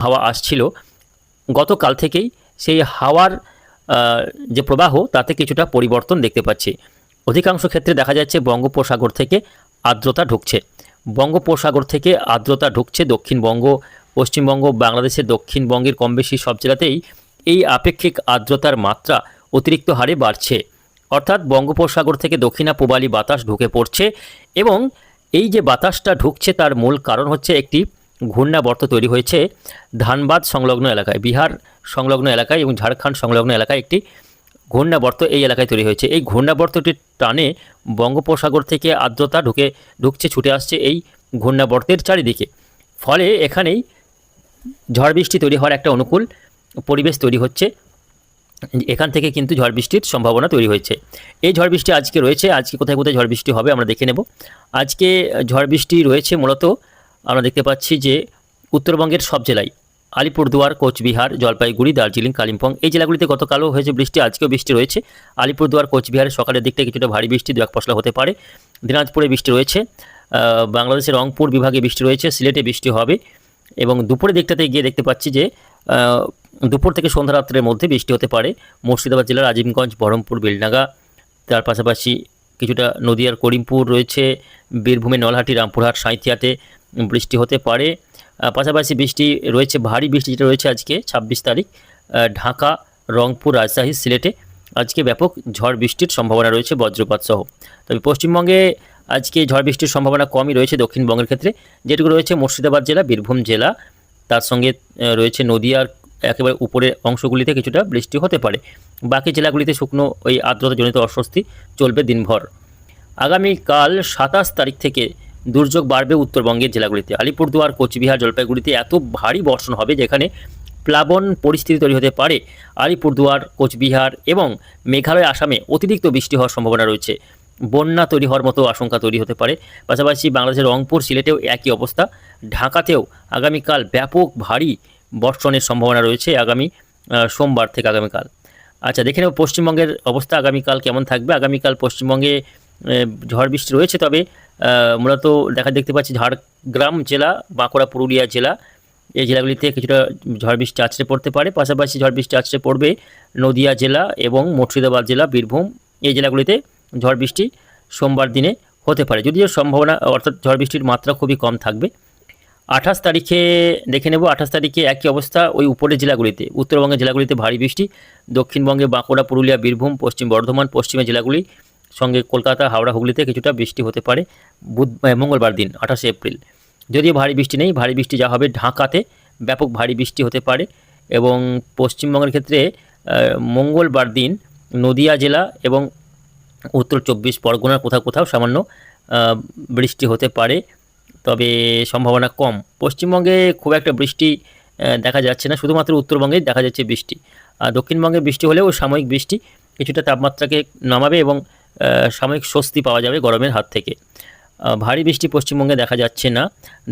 হাওয়া আসছিল গতকাল থেকেই, সেই হাওয়ার যে প্রবাহ তাতে কিছুটা পরিবর্তন দেখতে পাচ্ছি। অধিকাংশ ক্ষেত্রে দেখা যাচ্ছে বঙ্গোপসাগর থেকে আর্দ্রতা ঢুকছে, বঙ্গোপসাগর থেকে আর্দ্রতা ঢুকছে দক্ষিণবঙ্গ, পশ্চিমবঙ্গ, বাংলাদেশের দক্ষিণবঙ্গের কম বেশি সব জেলাতেই এই আপেক্ষিক আর্দ্রতার মাত্রা অতিরিক্ত হারে বাড়ছে। অর্থাৎ বঙ্গোপসাগর থেকে দক্ষিণা পূবালি বাতাস ঢুকে পড়ছে, এবং এই যে বাতাসটা ঢুকছে তার মূল কারণ হচ্ছে একটি ঘূর্ণাবর্ত তৈরি হয়েছে ধানবাদ সংলগ্ন এলাকায়, বিহার সংলগ্ন এলাকায় এবং ঝাড়খণ্ড সংলগ্ন এলাকায় একটি ঘূর্ণাবর্ত এই এলাকায় তৈরি হয়েছে। এই ঘূর্ণাবর্তটির টানে বঙ্গোপসাগর থেকে আর্দ্রতা ঢুকছে, ছুটে আসছে এই ঘূর্ণাবর্তের চারিদিকে। ফলে এখানেই ঝড় বৃষ্টি তৈরি হওয়ার একটা অনুকূল পরিবেশ তৈরি হচ্ছে। এখান থেকে কিন্তু ঝড় বৃষ্টির সম্ভাবনা তৈরি হয়েছে। এই ঝড় বৃষ্টি আজকে রয়েছে। আজকে কোথায় কোথায় ঝড় বৃষ্টি হবে আমরা দেখে নেব। আজকে ঝড় বৃষ্টি রয়েছে মূলত আমরা দেখতে পাচ্ছি যে উত্তরবঙ্গের সব জেলায়, আলিপুরদুয়ার, কোচবিহার, জলপাইগুড়ি, দার্জিলিং, কালিম্পং এই জেলাগুলিতে গতকালও হয়েছে বৃষ্টি, আজকেও বৃষ্টি রয়েছে। আলিপুরদুয়ার, কোচবিহারের সকালের দিকটা কিছুটা ভারী বৃষ্টি, দু এক পশলা হতে পারে। দিনাজপুরে বৃষ্টি রয়েছে, বাংলাদেশের রংপুর বিভাগে বৃষ্টি রয়েছে, সিলেটে বৃষ্টি হবে। এবং দুপুরের দিকটাতে গিয়ে দেখতে পাচ্ছি যে দুপুর থেকে সন্ধ্যা রাত্রের মধ্যে বৃষ্টি হতে পারে মুর্শিদাবাদ জেলার আজিমগঞ্জ, বহরমপুর, বেলডাঙ্গা, তার পাশাপাশি কিছুটা নদিয়ার করিমপুর রয়েছে, বীরভূমের নলহাটি, রামপুরহাট, সাঁইথিয়াতে বৃষ্টি হতে পারে। পাশাপাশি বৃষ্টি রয়েছে, ভারী বৃষ্টি যেটা রয়েছে আজকে 26 তারিখ, ঢাকা, রংপুর, রাজশাহী, সিলেটে আজকে ব্যাপক ঝড় বৃষ্টির সম্ভাবনা রয়েছে বজ্রপাত সহ। তবে পশ্চিমবঙ্গে আজকে ঝড় বৃষ্টির সম্ভাবনা কমই রয়েছে দক্ষিণবঙ্গের ক্ষেত্রে, যেটুকু রয়েছে মুর্শিদাবাদ জেলা, বীরভূম জেলা, তার সঙ্গে রয়েছে নদিয়ার একেবারে উপরের অংশগুলিতে কিছুটা বৃষ্টি হতে পারে। বাকি জেলাগুলিতে শুকনো ওই আর্দ্রতাজনিত অস্বস্তি চলবে দিনভর। আগামীকাল 27 তারিখ থেকে দুর্যোগ বাড়বে উত্তরবঙ্গের জেলাগুলিতে। আলিপুরদুয়ার, কোচবিহার, জলপাইগুড়িতে এত ভারী বর্ষণ হবে যেখানে প্লাবন পরিস্থিতি তৈরি হতে পারে। আলিপুরদুয়ার, কোচবিহার এবং মেঘালয়, আসামে অতিরিক্ত বৃষ্টি হওয়ার সম্ভাবনা রয়েছে, বন্যা তৈরি হওয়ার মতো আশঙ্কা তৈরি হতে পারে। পাশাপাশি বাংলাদেশের রংপুর, সিলেটেও একই অবস্থা। ঢাকাতেও আগামীকাল ব্যাপক ভারী বর্ষণের সম্ভাবনা রয়েছে আগামী সোমবার থেকে আগামীকাল। আচ্ছা, দেখে নেব পশ্চিমবঙ্গের অবস্থা আগামীকাল কেমন থাকবে। আগামীকাল পশ্চিমবঙ্গে ঝড় বৃষ্টি রয়েছে, তবে মূলত দেখতে পাচ্ছি ঝাড়গ্রাম জেলা, বাঁকুড়া, পুরুলিয়া জেলা, এই জেলাগুলিতে কিছুটা ঝড় বৃষ্টি আছড়ে পড়তে পারে। পাশাপাশি ঝড় বৃষ্টি আছড়ে পড়বে নদিয়া জেলা এবং মুর্শিদাবাদ জেলা, বীরভূম এই জেলাগুলিতে ঝড় বৃষ্টি সোমবার দিনে হতে পারে, যদিও সম্ভাবনা অর্থাৎ ঝড় বৃষ্টির মাত্রা খুবই কম থাকবে। 28 তারিখে দেখে নেব। 28 তারিখে একই অবস্থা ওই উপরের জেলাগুলিতে, উত্তরবঙ্গের জেলাগুলিতে ভারী বৃষ্টি, দক্ষিণবঙ্গে বাঁকুড়া, পুরুলিয়া, বীরভূম, পশ্চিম বর্ধমান, পশ্চিমের জেলাগুলি সঙ্গে কলকাতা, হাওড়া, হুগলিতে কিছুটা বৃষ্টি হতে পারে মঙ্গলবার দিন 28 এপ্রিল। যদিও ভারী বৃষ্টি নেই, ভারী বৃষ্টি যা হবে ঢাকাতে ব্যাপক ভারী বৃষ্টি হতে পারে। এবং পশ্চিমবঙ্গের ক্ষেত্রে মঙ্গলবার দিন নদিয়া জেলা এবং উত্তর 24 পরগনার কোথাও কোথাও সামান্য বৃষ্টি হতে পারে, তবে সম্ভাবনা কম। পশ্চিমবঙ্গে খুব একটা বৃষ্টি দেখা যাচ্ছে না, শুধুমাত্র উত্তরবঙ্গেই দেখা যাচ্ছে বৃষ্টি। আর দক্ষিণবঙ্গে বৃষ্টি হলেও সাময়িক বৃষ্টি কিছুটা তাপমাত্রাকে নামাবে এবং সাময়িক স্বস্তি পাওয়া যাবে গরমের হাত থেকে। ভারী বৃষ্টি পশ্চিমবঙ্গে দেখা যাচ্ছে না।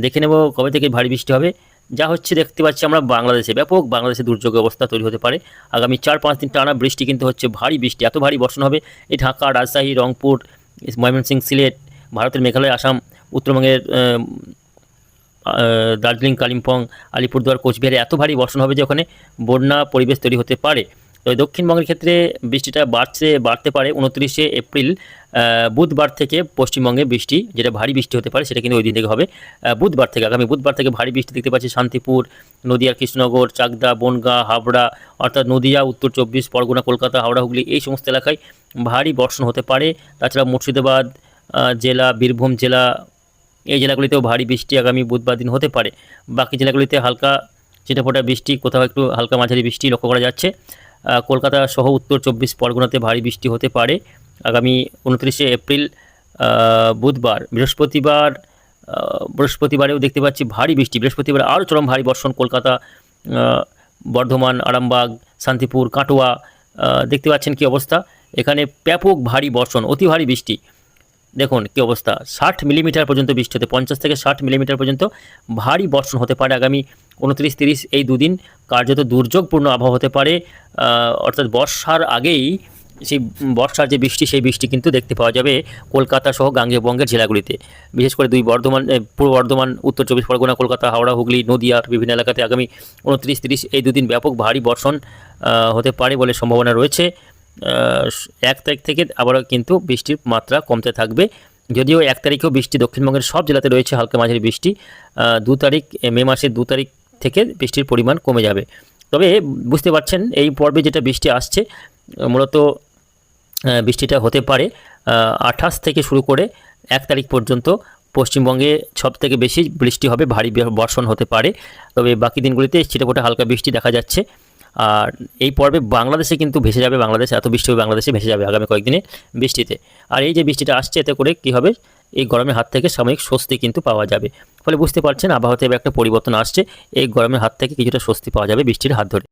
দেখে নেব কবে থেকে ভারী বৃষ্টি হবে। যা হচ্ছে দেখতে পাচ্ছি আমরা বাংলাদেশে ব্যাপক বাংলাদেশে দুর্যোগ অবস্থা তৈরি হতে পারে। আগামী 4-5 দিন টানা বৃষ্টি কিন্তু হচ্ছে, ভারী বৃষ্টি, এত ভারী বর্ষণ হবে এই ঢাকা, রাজশাহী, রংপুর, ময়মনসিংহ, সিলেট, ভারতের মেঘালয়, আসাম, উত্তরবঙ্গের দার্জিলিং, কালিম্পং, আলিপুরদুয়ার, কোচবিহারে এত ভারী বর্ষণ হবে যে ওখানে বন্যা পরিবেশ তৈরি হতে পারে। তো দক্ষিণবঙ্গের ক্ষেত্রে বৃষ্টিটা বাড়তে পারে 29 এপ্রিল বুধবার থেকে পশ্চিমবঙ্গে বৃষ্টি, যেটা ভারী বৃষ্টি হতে পারে সেটা কিন্তু ওই দিন থেকে হবে। বুধবার থেকে, আগামী বুধবার থেকে ভারী বৃষ্টি দেখতে পাচ্ছি শান্তিপুর, নদিয়ার কৃষ্ণনগর, চাকদা, বনগাঁ, হাবড়া, অর্থাৎ নদিয়া, উত্তর 24 পরগনা, কলকাতা, হাওড়া, হুগলি এই সমস্ত এলাকায় ভারী বর্ষণ হতে পারে। তাছাড়া মুর্শিদাবাদ জেলা, বীরভূম জেলা এই জেলাগুলিতেও ভারী বৃষ্টি আগামী বুধবার দিন হতে পারে। বাকি জেলাগুলিতে হালকা ছিটেফোঁটা বৃষ্টি, কোথাও একটু হালকা মাঝারি বৃষ্টি লক্ষ্য করা যাচ্ছে। কলকাতা সহ উত্তর 24 পরগনাতে ভারী বৃষ্টি হতে পারে আগামী 29 এপ্রিল বুধবার। বৃহস্পতিবারেও দেখতে পাচ্ছি ভারী বৃষ্টি, বৃহস্পতিবার আরও চরম ভারী বর্ষণ কলকাতা, বর্ধমান, আরামবাগ, শান্তিপুর, কাটোয়া, দেখতে পাচ্ছেন কী অবস্থা, এখানে ব্যাপক ভারী বর্ষণ, অতি ভারী বৃষ্টি। দেখুন কী অবস্থা, 60 মিলিমিটার পর্যন্ত বৃষ্টি হতে, 50 থেকে 60 মিলিমিটার পর্যন্ত ভারী বর্ষণ হতে পারে আগামী 29-30 এই দুদিন। কার্যত দুর্যোগপূর্ণ আবহাওয়া হতে পারে, অর্থাৎ বর্ষার আগেই সেই বর্ষার যে বৃষ্টি, সেই বৃষ্টি কিন্তু দেখতে পাওয়া যাবে কলকাতা সহ গাঙ্গেয়বঙ্গের জেলাগুলিতে। বিশেষ করে পূর্ব বর্ধমান, উত্তর চব্বিশ পরগনা, কলকাতা, হাওড়া, হুগলি, নদিয়ার বিভিন্ন এলাকাতে আগামী 29-30 এই দুদিন ব্যাপক ভারী বর্ষণ হতে পারে বলে সম্ভাবনা রয়েছে। 1 তারিখ থেকে আবারও কিন্তু বৃষ্টির মাত্রা কমতে থাকবে। যদিও 1 তারিখেও বৃষ্টি দক্ষিণবঙ্গের সব জেলাতে রয়েছে হালকা মাঝারি বৃষ্টি। 2 তারিখ, মে মাসের 2 তারিখ থেকে বৃষ্টির পরিমাণ কমে যাবে। তবে বুঝতে পারছেন এই পর্বে যেটা বৃষ্টি আসছে, মূলত বৃষ্টিটা হতে পারে 28 থেকে শুরু করে 1 তারিখ পর্যন্ত পশ্চিমবঙ্গে সবথেকে বেশি বৃষ্টি হবে, ভারী বর্ষণ হতে পারে। তবে বাকি দিনগুলিতে ছিটেফোঁটা হালকা বৃষ্টি দেখা যাচ্ছে। আর এই পর্বে বাংলাদেশে কিন্তু ভেসে যাবে, বাংলাদেশে এত বৃষ্টি হবে, বাংলাদেশে ভেসে যাবে আগামী কয়েকদিনে বৃষ্টিতে। আর এই যে বৃষ্টিটা আসছে, এতে করে কী হবে, এই গরমের হাত থেকে সাময়িক স্বস্তি কিন্তু পাওয়া যাবে। ফলে বুঝতে পারছেন আবহাওয়াতে একটা পরিবর্তন আসছে, এই গরমের হাত থেকে কিছুটা স্বস্তি পাওয়া যাবে বৃষ্টির হাত ধরে।